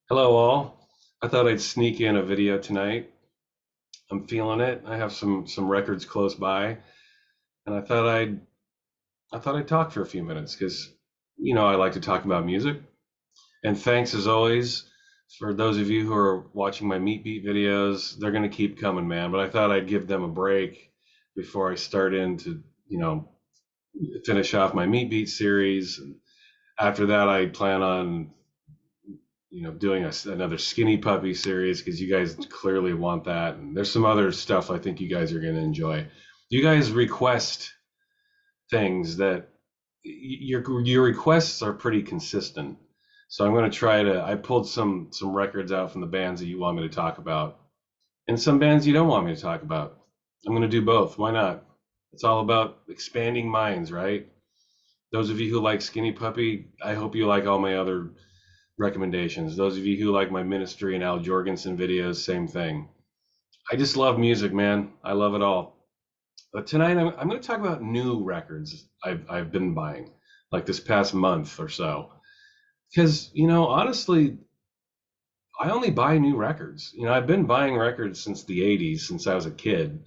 Hello all. I thought I'd sneak in a video tonight. I'm feeling it. I have some records close by, and I thought I'd talk for a few minutes because I like to talk about music. And thanks as always for those of you who are watching my Meat Beat videos. They're gonna keep coming, man. But I thought I'd give them a break before I start into, finish off my Meat Beat series. And after that, I plan on doing another Skinny Puppy series because you guys clearly want that. And there's some other stuff I think you guys are going to enjoy. You guys request things that your requests are pretty consistent. So I'm going to try to. I pulled some records out from the bands that you want me to talk about, and some bands you don't want me to talk about. I'm going to do both. Why not? It's all about expanding minds, right? Those of you who like Skinny Puppy, I hope you like all my other recommendations. Those of you who like my Ministry and Al Jorgensen videos, same thing. I just love music, man. I love it all. But tonight I'm going to talk about new records I've been buying, like this past month or so. Because honestly, I only buy new records. I've been buying records since the '80s, since I was a kid.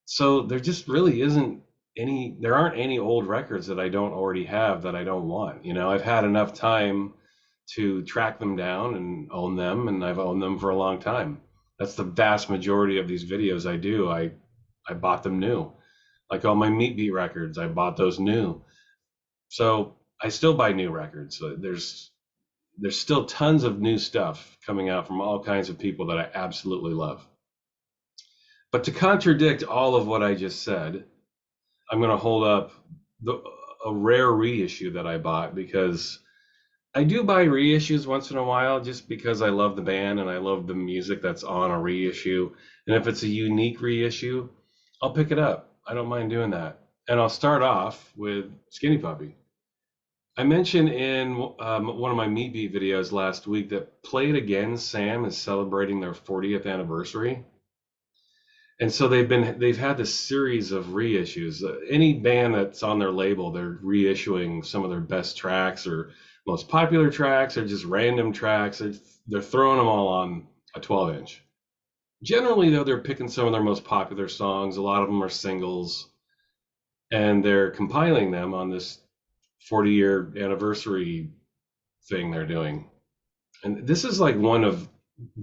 So there just really isn't any. There aren't any old records that I don't already have that I don't want. I've had enough time to track them down and own them, and I've owned them for a long time. That's the vast majority of these videos I do. I bought them new. Like all my Meat Beat records, I bought those new. So I still buy new records. So there's still tons of new stuff coming out from all kinds of people that I absolutely love. But to contradict all of what I just said, I'm going to hold up the, a rare reissue that I bought because I do buy reissues once in a while just because I love the band and I love the music that's on a reissue. And if it's a unique reissue, I'll pick it up. I don't mind doing that. And I'll start off with Skinny Puppy. I mentioned in one of my Meat Beat videos last week that Play It Again Sam is celebrating their 40th anniversary. And so they've had this series of reissues. Any band that's on their label, they're reissuing some of their best tracks or most popular tracks or just random tracks. They're throwing them all on a 12-inch. Generally, though, they're picking some of their most popular songs. A lot of them are singles, and they're compiling them on this 40-year anniversary thing they're doing. And this is like one of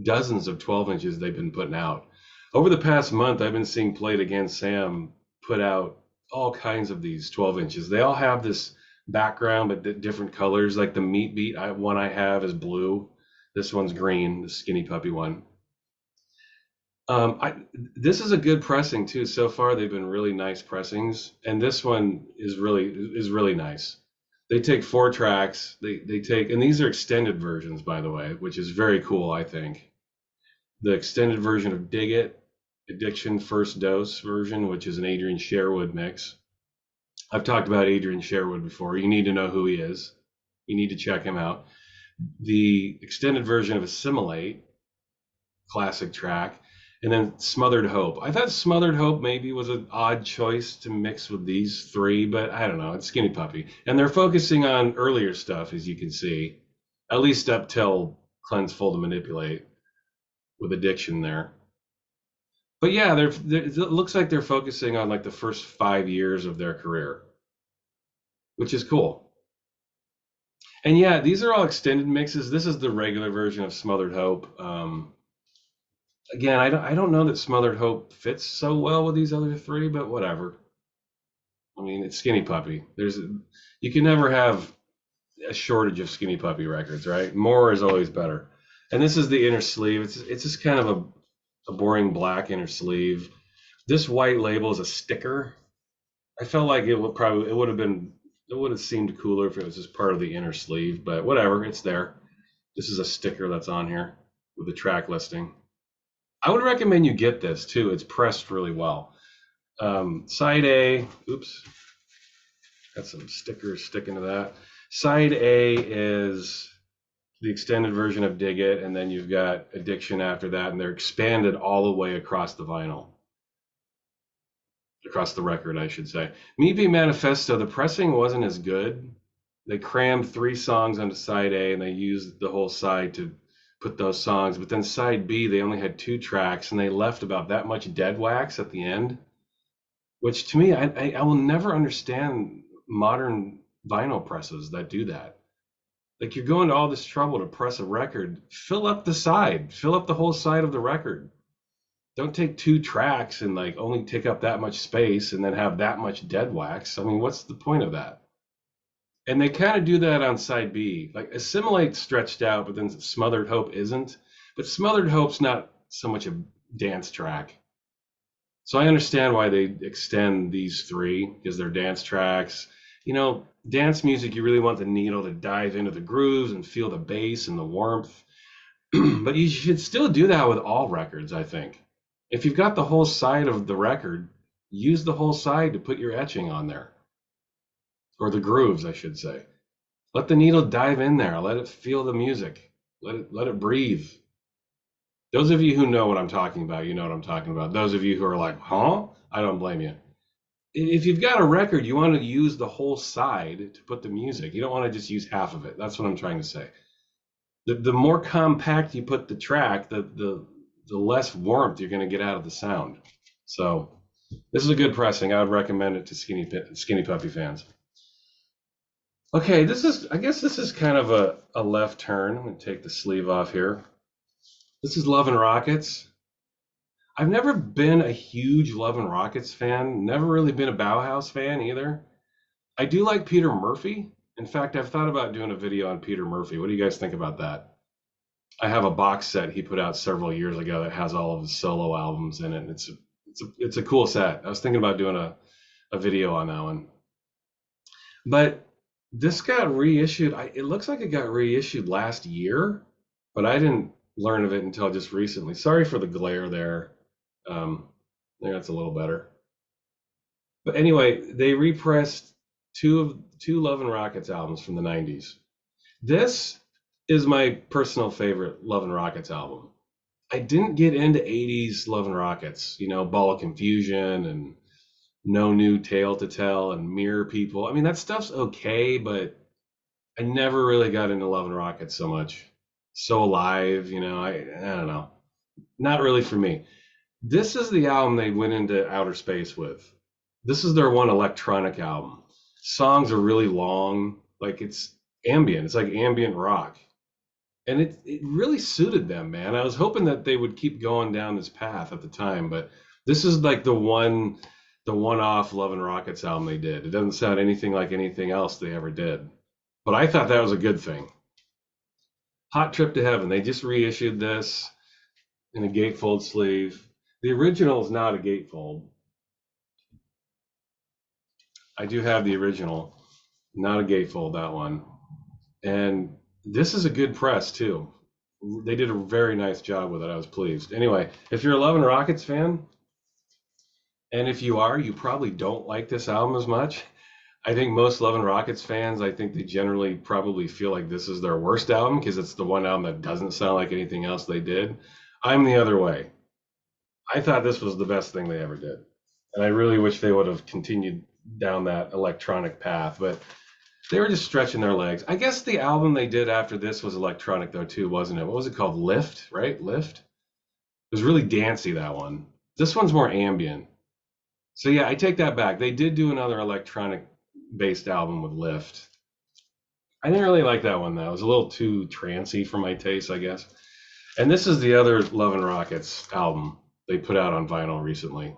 dozens of 12 inches they've been putting out. Over the past month, I've been seeing Play It Again Sam put out all kinds of these 12 inches. They all have this background, but different colors. Like the Meat Beat one I have is blue. This one's green, the Skinny Puppy one. I This is a good pressing too. So far, they've been really nice pressings, and this one is really nice. They take four tracks. They take, and these are extended versions, by the way, which is very cool, I think. The extended version of Dig It, Addiction First Dose version, which is an Adrian Sherwood mix. I've talked about Adrian Sherwood before. You need to know who he is. You need to check him out. The extended version of Assimilate, classic track, and then Smothered Hope. I thought Smothered Hope maybe was an odd choice to mix with these three, but I don't know. It's Skinny Puppy. And they're focusing on earlier stuff, as you can see, at least up till Cleanse, Full to Manipulate with Addiction there. But yeah, it looks like they're focusing on like the first 5 years of their career, which is cool. And yeah, these are all extended mixes. This is the regular version of Smothered Hope. Again, I don't know that Smothered Hope fits so well with these other three, but whatever. I mean, it's Skinny Puppy. You can never have a shortage of Skinny Puppy records, right? More is always better. And this is the inner sleeve. It's just kind of a boring black inner sleeve. This white label is a sticker. I felt like it would have seemed cooler if it was just part of the inner sleeve, but whatever, it's there. This is a sticker that's on here with the track listing. I would recommend you get this too. It's pressed really well. Side A, oops, got some stickers sticking to that. Side A is the extended version of Dig It, and then you've got Addiction after that, and they're expanded all the way across the vinyl, across the record, I should say. Meat Beat Manifesto, the pressing wasn't as good. They crammed three songs onto side A, and they used the whole side to put those songs, but then side B, they only had 2 tracks and they left about that much dead wax at the end, which to me, I will never understand modern vinyl presses that do that. Like you're going to all this trouble to press a record, fill up the side, fill up the whole side of the record. Don't take 2 tracks and like only take up that much space and then have that much dead wax. I mean, what's the point of that? And they kind of do that on side B. Like Assimilate stretched out, but then Smothered Hope isn't. But Smothered Hope's not so much a dance track. So I understand why they extend these 3 because they're dance tracks. You know, dance music, you really want the needle to dive into the grooves and feel the bass and the warmth. But you should still do that with all records, I think. If you've got the whole side of the record, use the whole side to put your etching on there. Or the grooves, I should say. Let the needle dive in there. Let it feel the music. Let it breathe. Those of you who know what I'm talking about, you know what I'm talking about. Those of you who are like, huh? I don't blame you. If you've got a record, you want to use the whole side to put the music. You don't want to just use half of it. That's what I'm trying to say. The more compact you put the track, the less warmth you're going to get out of the sound. So this is a good pressing. I would recommend it to Skinny Puppy fans. Okay, I guess this is kind of a left turn. I'm going to take the sleeve off here. This is Love and Rockets. I've never been a huge Love and Rockets fan, never really been a Bauhaus fan either. I do like Peter Murphy. In fact, I've thought about doing a video on Peter Murphy. What do you guys think about that? I have a box set he put out several years ago that has all of his solo albums in it. And it's a cool set. I was thinking about doing a video on that one. But this got reissued. It looks like it got reissued last year, but I didn't learn of it until just recently. Sorry for the glare there. There, that's a little better. But anyway, they repressed two Love and Rockets albums from the 90s. This is my personal favorite Love and Rockets album. I didn't get into 80s Love and Rockets, you know, Ball of Confusion and No New Tale to Tell and Mirror People. I mean, that stuff's okay, but I never really got into Love and Rockets so much. So Alive, you know, I don't know. Not really for me. This is the album they went into outer space with. This is their one electronic album. Songs are really long, like it's ambient. It's like ambient rock. And it really suited them, man. I was hoping that they would keep going down this path at the time, but this is like the one-off Love and Rockets album they did. It doesn't sound anything like anything else they ever did. But I thought that was a good thing. Hot Trip to Heaven. They just reissued this in a gatefold sleeve. The original is not a gatefold. I do have the original, not a gatefold, that one. And this is a good press too. They did a very nice job with it. I was pleased. Anyway, if you're a Love and Rockets fan, and if you are, you probably don't like this album as much. I think most Love and Rockets fans, I think they generally probably feel like this is their worst album because it's the one album that doesn't sound like anything else they did. I'm the other way. I thought this was the best thing they ever did. And I really wish they would have continued down that electronic path, but they were just stretching their legs. I guess the album they did after this was electronic though too, wasn't it? What was it called? Lift, right? Lift? It was really dancey, that one. This one's more ambient. So yeah, I take that back. They did do another electronic based album with Lift. I didn't really like that one though. It was a little too trancy for my taste, I guess. And this is the other Love and Rockets album they put out on vinyl recently.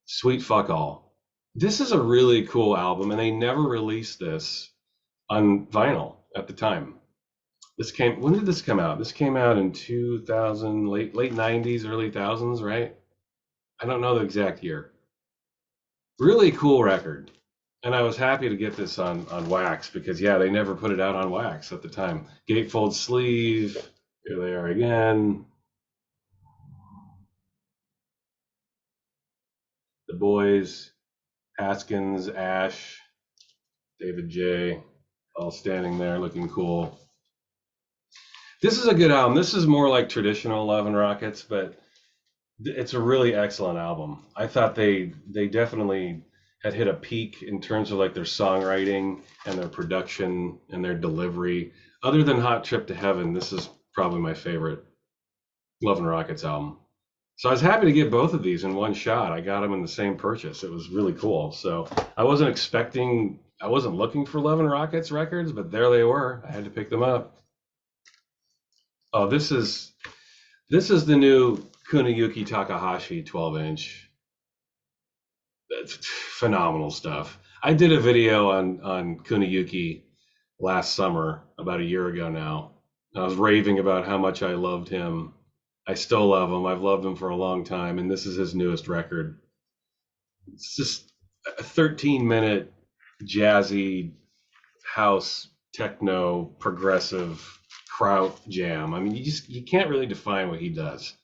Sweet Fuck All. This is a really cool album, and they never released this on vinyl at the time. When did this come out? This came out in 2000, late 90s, early thousands, right? I don't know the exact year. Really cool record. And I was happy to get this on wax because, yeah, they never put it out on wax at the time. Gatefold sleeve. Here they are again. The boys, Haskins, Ash, David J, all standing there looking cool. This is a good album. This is more like traditional Love and Rockets, but it's a really excellent album. I thought they definitely had hit a peak in terms of like their songwriting and their production and their delivery. Other than Hot Trip to Heaven, this is probably my favorite Love and Rockets album. So I was happy to get both of these in one shot. I got them in the same purchase. It was really cool. So I wasn't looking for Love and Rockets records, but there they were. I had to pick them up. Oh, this is the new Kuniyuki Takahashi 12-inch. That's phenomenal stuff. I did a video on Kuniyuki last summer, about a year ago now. I was raving about how much I loved him. I still love him. I've loved him for a long time, and this is his newest record. It's just a 13-minute jazzy house techno progressive kraut jam. I mean, you can't really define what he does.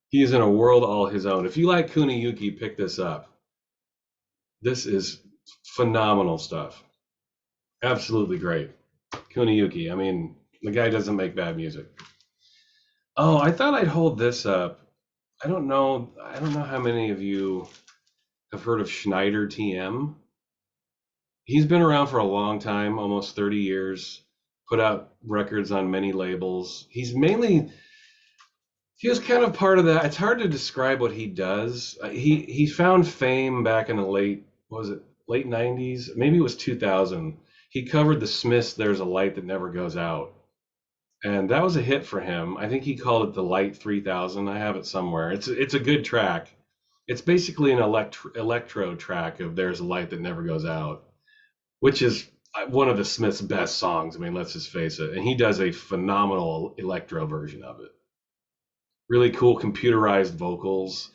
He is in a world all his own. If you like Kuniyuki, pick this up. This is phenomenal stuff. Absolutely great. Kuniyuki. I mean, the guy doesn't make bad music. Oh, I thought I'd hold this up. I don't know how many of you have heard of Schneider TM. He's been around for a long time, almost 30 years, put out records on many labels. He was kind of part of that. It's hard to describe what he does. He found fame back in the late 90s? Maybe it was 2000. He covered the Smiths' There's a Light That Never Goes Out. And that was a hit for him. I think he called it the Light 3000. I have it somewhere. It's a good track. It's basically an electro track of There's a Light That Never Goes Out, which is one of the Smiths' best songs. I mean, let's just face it. And he does a phenomenal electro version of it. Really cool computerized vocals.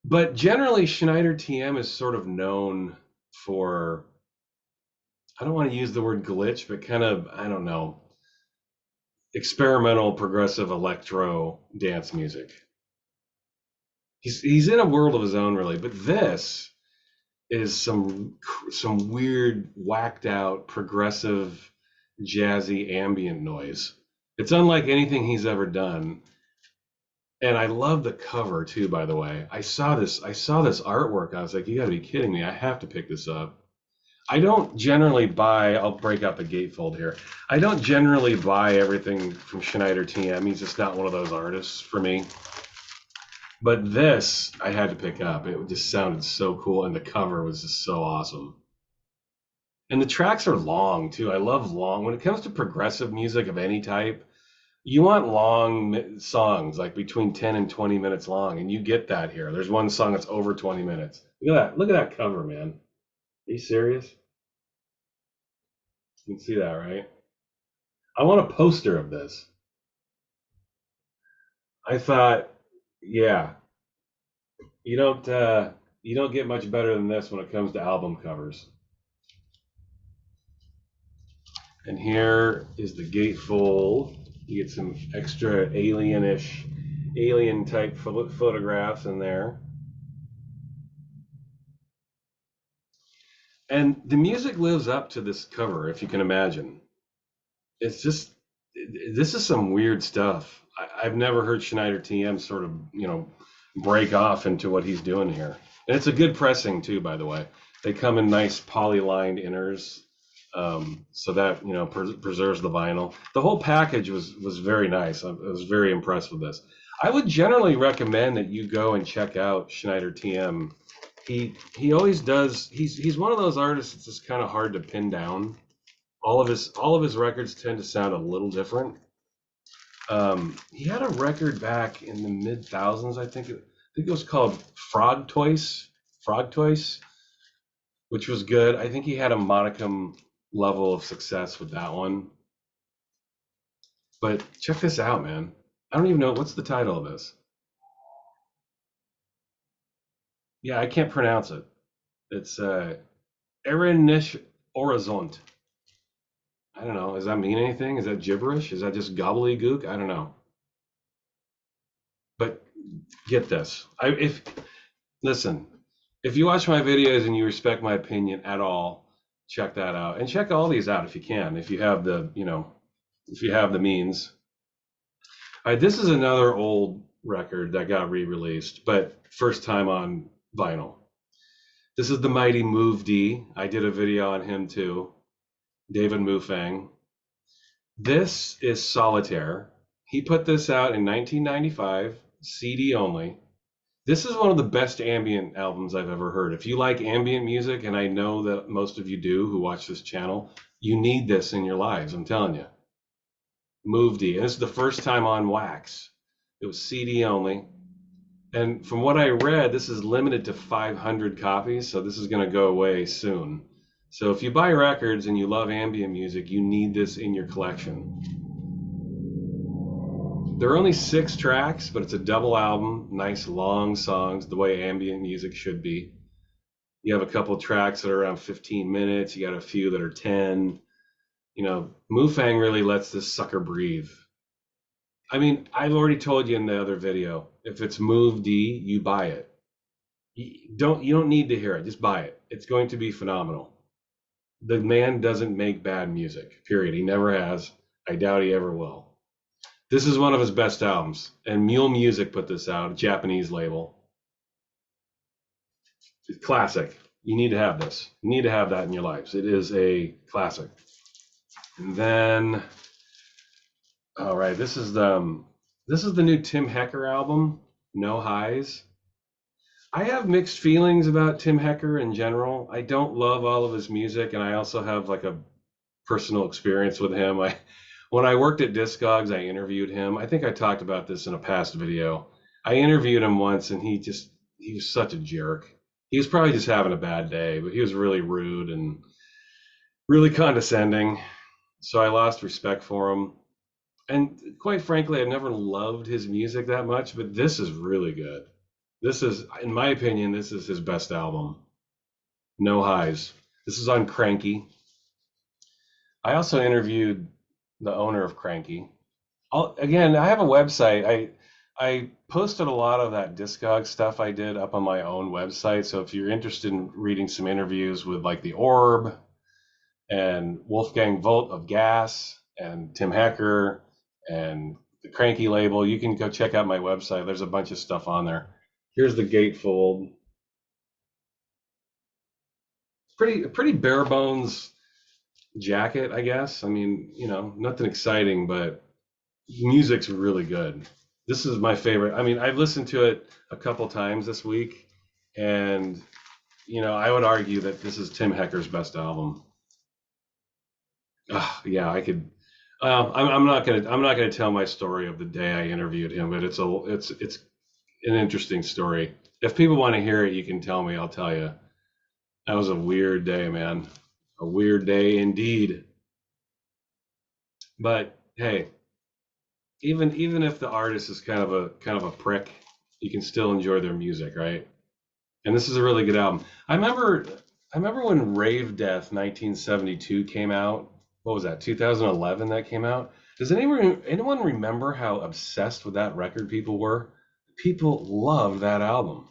But generally, Schneider TM is sort of known for, I don't want to use the word glitch, but kind of, I don't know, experimental progressive electro dance music. He's in a world of his own, really. But this is some weird, whacked out, progressive, jazzy ambient noise. It's unlike anything he's ever done. And I love the cover too, by the way. I saw this artwork. I was like, you gotta be kidding me. I have to pick this up. I don't generally buy, I'll break out the gatefold here. I don't generally buy everything from Schneider TM. He's just not one of those artists for me. But this I had to pick up. It just sounded so cool, and the cover was just so awesome. And the tracks are long too. I love long. When it comes to progressive music of any type, you want long songs, like between 10 and 20 minutes long, and you get that here. There's one song that's over 20 minutes. Look at that. Look at that cover, man. Are you serious? You can see that, right? I want a poster of this. I thought, yeah, you don't get much better than this when it comes to album covers. And here is the gatefold. You get some extra alien type photographs in there. And the music lives up to this cover, if you can imagine. It's just, this is some weird stuff. I've never heard Schneider TM sort of, break off into what he's doing here. And it's a good pressing too, by the way. They come in nice poly-lined inners, so that preserves the vinyl. The whole package was very nice. I was very impressed with this. I would generally recommend that you go and check out Schneider TM. He always does. He's one of those artists that's just kind of hard to pin down. All of his records tend to sound a little different. He had a record back in the mid thousands. I think it was called Frog Toys, which was good. I think he had a modicum level of success with that one. But check this out, man. I don't even know what's the title of this. Yeah, I can't pronounce it. It's Erenisch Horizont. I don't know. Does that mean anything? Is that gibberish? Is that just gobbledygook? I don't know. But get this. Listen, if you watch my videos and you respect my opinion at all, check that out. And check all these out if you can, if you have the means. All right, this is another old record that got re-released, but first time on vinyl. This is the mighty Move D. I did a video on him too. David Mufang. This is Solitaire. He put this out in 1995, CD only. This is one of the best ambient albums I've ever heard. If you like ambient music, and I know that most of you do who watch this channel, you need this in your lives, I'm telling you. Move D. And this is the first time on wax. It was CD only. And from what I read, this is limited to 500 copies, so this is going to go away soon. So if you buy records and you love ambient music, you need this in your collection. There are only 6 tracks, but it's a double album, nice long songs, the way ambient music should be. You have a couple of tracks that are around 15 minutes. You got a few that are 10. You know, Mufang really lets this sucker breathe. I mean, I've already told you in the other video, if it's Move D, you buy it. You don't need to hear it, just buy it. It's going to be phenomenal. The man doesn't make bad music, period. He never has. I doubt he ever will. This is one of his best albums, and Mule Music put this out, a Japanese label. It's classic. You need to have this. You need to have that in your lives. It is a classic. And then, all right, this is the new Tim Hecker album, No Highs. I have mixed feelings about Tim Hecker in general. I don't love all of his music, and I also have like a personal experience with him. When I worked at Discogs, I interviewed him. I think I talked about this in a past video. I interviewed him once, and he was such a jerk. He was probably just having a bad day, but he was really rude and really condescending. So I lost respect for him. And quite frankly, I've never loved his music that much, but this is really good. This is, in my opinion, this is his best album. No Highs. This is on Cranky. I also interviewed the owner of Cranky. Again, I have a website. I posted a lot of that Discog stuff I did up on my own website. So if you're interested in reading some interviews with like the Orb and Wolfgang Volt of Gas and Tim Hecker and the Cranky label, you can go check out my website. There's a bunch of stuff on there. Here's the gatefold. Pretty bare bones jacket, I guess. I mean, you know, nothing exciting, but music's really good. This is my favorite. I mean, I've listened to it a couple times this week, and you know, I would argue that this is Tim Hecker's best album. Yeah, I could. I'm not gonna tell my story of the day I interviewed him, but it's an interesting story. If people want to hear it, you can tell me. I'll tell you. That was a weird day, man. A weird day indeed. But hey, even if the artist is kind of a prick, you can still enjoy their music, right? And this is a really good album. I remember when Rave Death 1972 came out. What was that? 2011 that came out. Does anyone remember how obsessed with that record people were? People loved that album.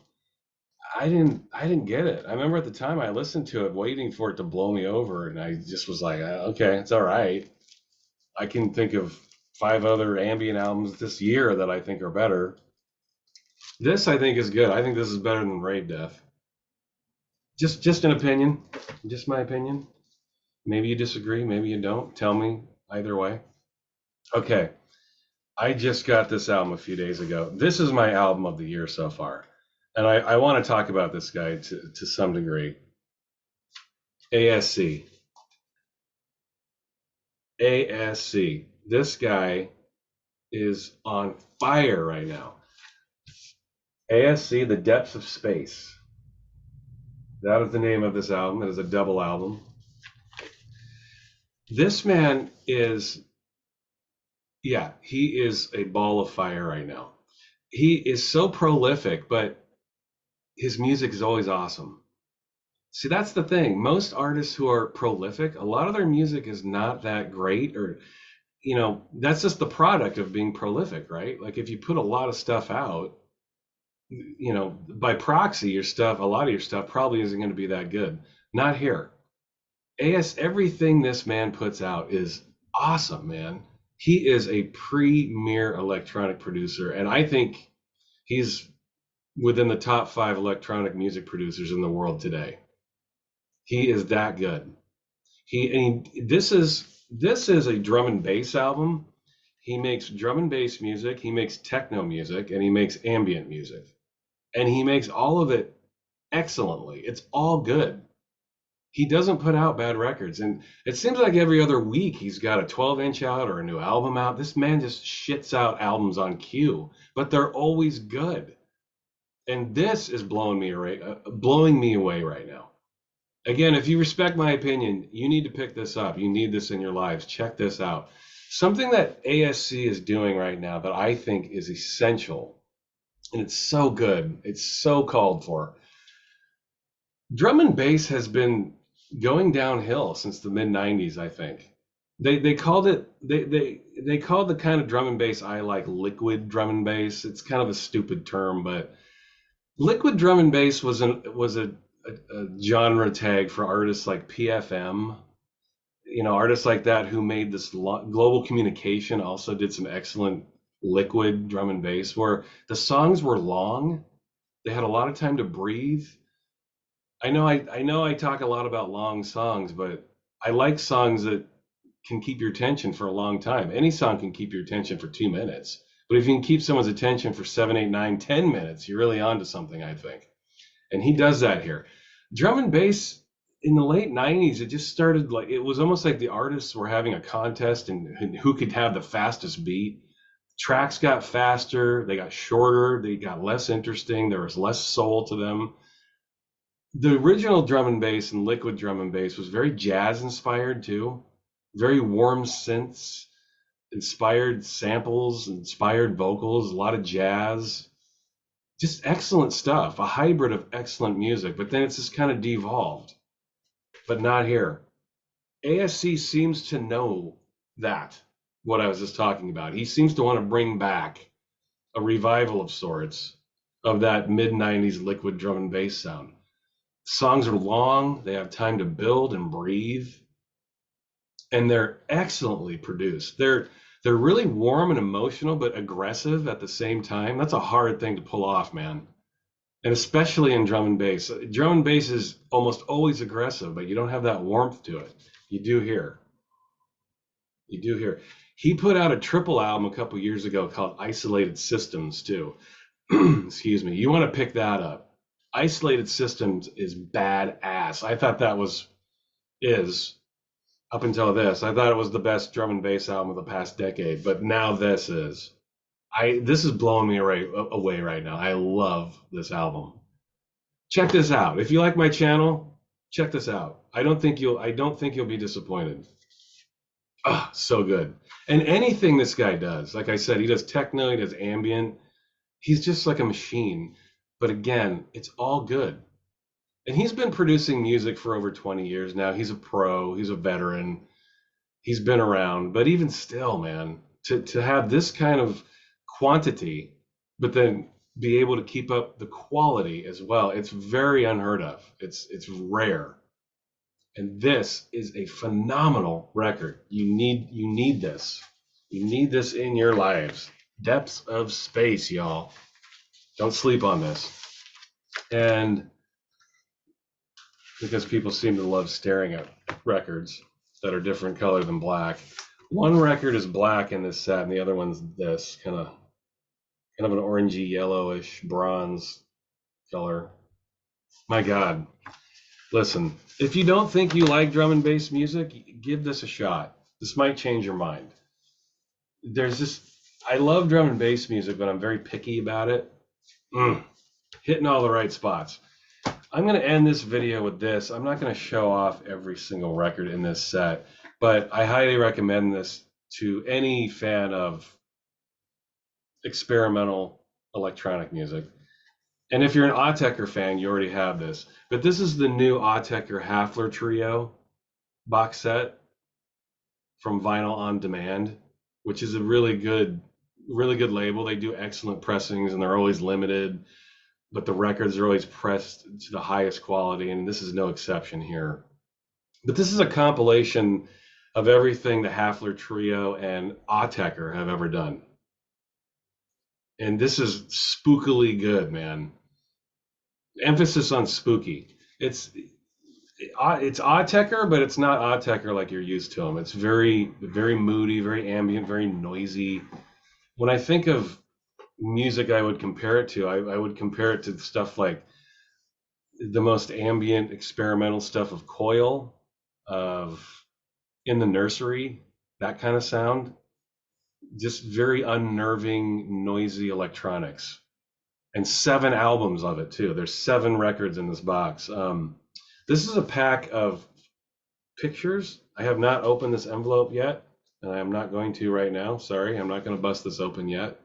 I didn't get it. I remember at the time I listened to it waiting for it to blow me over, and I just was like, okay, it's all right. I can think of 5 other ambient albums this year that I think are better. This I think is good. I think this is better than Rave Death. Just an opinion, just my opinion. Maybe you disagree, maybe you don't. Tell me either way. Okay, I just got this album a few days ago. This is my album of the year so far. And I want to talk about this guy to some degree. ASC. ASC. This guy is on fire right now. ASC, The Depths of Space. That is the name of this album. It is a double album. This man is, yeah, he is a ball of fire right now. He is so prolific, but his music is always awesome. See, that's the thing. Most artists who are prolific, a lot of their music is not that great, or, you know, that's just the product of being prolific, right? Like if you put a lot of stuff out, you know, by proxy, a lot of your stuff probably isn't going to be that good. Not here. Everything this man puts out is awesome, man. He is a premier electronic producer, and I think he's within the top 5 electronic music producers in the world today. He is that good. This is a drum and bass album. He makes drum and bass music, he makes techno music, and he makes ambient music. And he makes all of it excellently. It's all good. He doesn't put out bad records. And it seems like every other week he's got a 12-inch out or a new album out. This man just shits out albums on cue, but they're always good. And this is blowing me away right now. Again, if you respect my opinion, you need to pick this up. You need this in your lives. Check this out. Something that ASC is doing right now that I think is essential, and it's so good. It's so called for. Drum and bass has been going downhill since the mid 90s, I think. They called it they called the kind of drum and bass I like liquid drum and bass. It's kind of a stupid term, but liquid drum and bass was a genre tag for artists like PFM, artists like that who made this global communication also did some excellent liquid drum and bass where the songs were long. They had a lot of time to breathe. I know I talk a lot about long songs, but I like songs that can keep your attention for a long time. Any song can keep your attention for 2 minutes, but if you can keep someone's attention for 7, 8, 9, 10 minutes, you're really onto something, I think. And he does that here. Drum and bass in the late 90s, it just started like it was almost like the artists were having a contest and who could have the fastest beat. Tracks got faster, they got shorter, they got less interesting, there was less soul to them. The original drum and bass and liquid drum and bass was very jazz inspired too, very warm synths, inspired samples, inspired vocals, a lot of jazz, just excellent stuff, a hybrid of excellent music. But then it's just kind of devolved, but not here. ASC seems to know that, what I was just talking about. He seems to want to bring back a revival of sorts of that mid 90s liquid drum and bass sound. Songs are long, they have time to build and breathe, and they're excellently produced. They're really warm and emotional, but aggressive at the same time. That's a hard thing to pull off, man. And especially in drum and bass. Drum and bass is almost always aggressive, but you don't have that warmth to it. You do here. You do here. He put out a triple album a couple years ago called Isolated Systems, too. Excuse me. You want to pick that up. Isolated Systems is badass. I thought that is up until this. I thought it was the best drum and bass album of the past decade, but now this is. This is blowing me away right now. I love this album. Check this out. If you like my channel, check this out. I don't think you'll be disappointed. Ah, so good. And anything this guy does, like I said, he does techno, he does ambient. He's just like a machine. But again, it's all good. And he's been producing music for over 20 years now. He's a pro, he's a veteran, he's been around. But even still, man, to have this kind of quantity, but then be able to keep up the quality as well, it's very unheard of. It's rare. And this is a phenomenal record. You need this. You need this in your lives. Depths of space, y'all. Don't sleep on this. And because people seem to love staring at records that are different color than black. One record is black in this set, and the other one's this kind of an orangey, yellowish, bronze color. My God. Listen, if you don't think you like drum and bass music, give this a shot. This might change your mind. I love drum and bass music, but I'm very picky about it. Hitting all the right spots. I'm going to end this video with this. I'm not going to show off every single record in this set, but I highly recommend this to any fan of experimental electronic music. And if you're an Autechre fan, you already have this. But this is the new Autechre Hafler Trio box set from Vinyl on Demand, which is a really good label. They do excellent pressings, and they're always limited, but the records are always pressed to the highest quality, and this is no exception here. But this is a compilation of everything the Hafler Trio and Autechre have ever done. And this is spookily good, man. Emphasis on spooky. It's Autechre, but it's not Autechre like you're used to them. It's very moody, very ambient, very noisy. When I think of music I would compare it to, I would compare it to stuff like the most ambient experimental stuff of Coil, of In the Nursery, that kind of sound. Just very unnerving, noisy electronics. And 7 albums of it too. There's 7 records in this box. This is a pack of pictures. I have not opened this envelope yet, and I am not going to right now. Sorry, I'm not going to bust this open yet.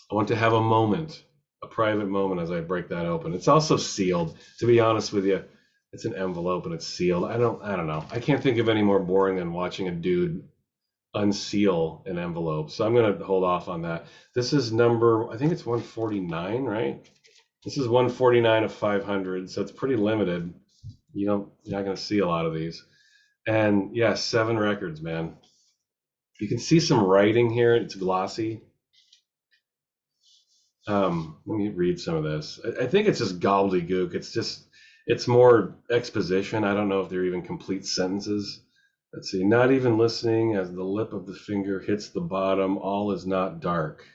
I want to have a moment, a private moment as I break that open. It's also sealed. To be honest with you, it's an envelope and it's sealed. I don't know. I can't think of any more boring than watching a dude unseal an envelope. So I'm going to hold off on that. This is number, I think it's 149, right? This is 149 of 500, so it's pretty limited. You're not going to see a lot of these. And yeah, 7 records, man. You can see some writing here. It's glossy. Let me read some of this. I think it's just gobbledygook. It's more exposition. I don't know if they're even complete sentences. Let's see. Not even listening as the lip of the finger hits the bottom. All is not dark.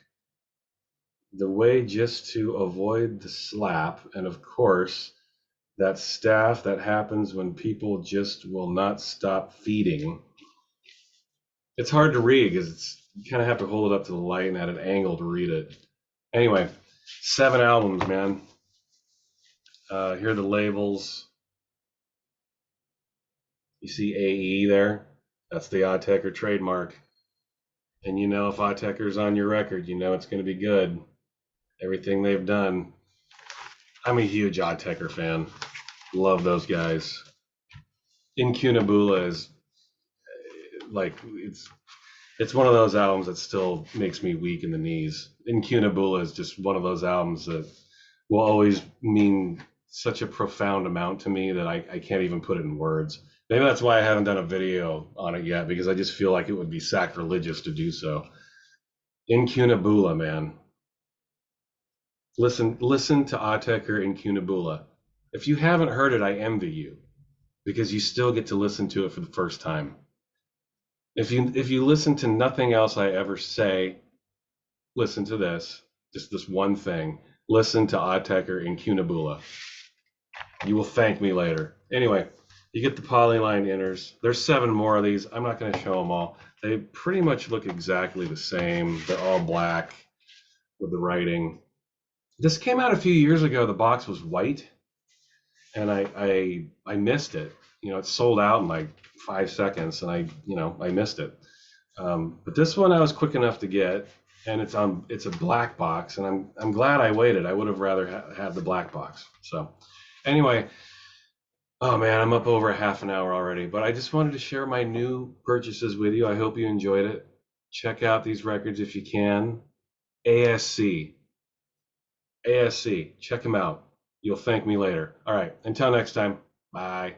The way just to avoid the slap. And of course, that staff that happens when people just will not stop feeding. It's hard to read because you kind of have to hold it up to the light and at an angle to read it. Anyway, 7 albums, man. Here are the labels. You see AE there? That's the Autechre trademark. And you know if Autechre's on your record, you know it's going to be good. Everything they've done. I'm a huge Autechre fan. Love those guys. Incunabula is like it's one of those albums that still makes me weak in the knees. Incunabula is just one of those albums that will always mean such a profound amount to me that I can't even put it in words. Maybe that's why I haven't done a video on it yet, because I just feel like it would be sacrilegious to do so. Incunabula, man. Listen to Autechre Incunabula. If you haven't heard it, I envy you, because you still get to listen to it for the first time. If you listen to nothing else I ever say, listen to this. Just this one thing. Listen to Autechre Incunabula. You will thank me later. Anyway, you get the polyline inners. There's 7 more of these. I'm not going to show them all. They pretty much look exactly the same. They're all black with the writing. This came out a few years ago. The box was white, and I missed it. It sold out in like 5 seconds, and I missed it. But this one I was quick enough to get, and it's a black box, and I'm glad I waited. I would have rather had the black box. So anyway, oh man, I'm up over a half an hour already, but I just wanted to share my new purchases with you. I hope you enjoyed it. Check out these records if you can. ASC. ASC. Check them out. You'll thank me later. All right. Until next time. Bye.